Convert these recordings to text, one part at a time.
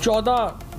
14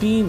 3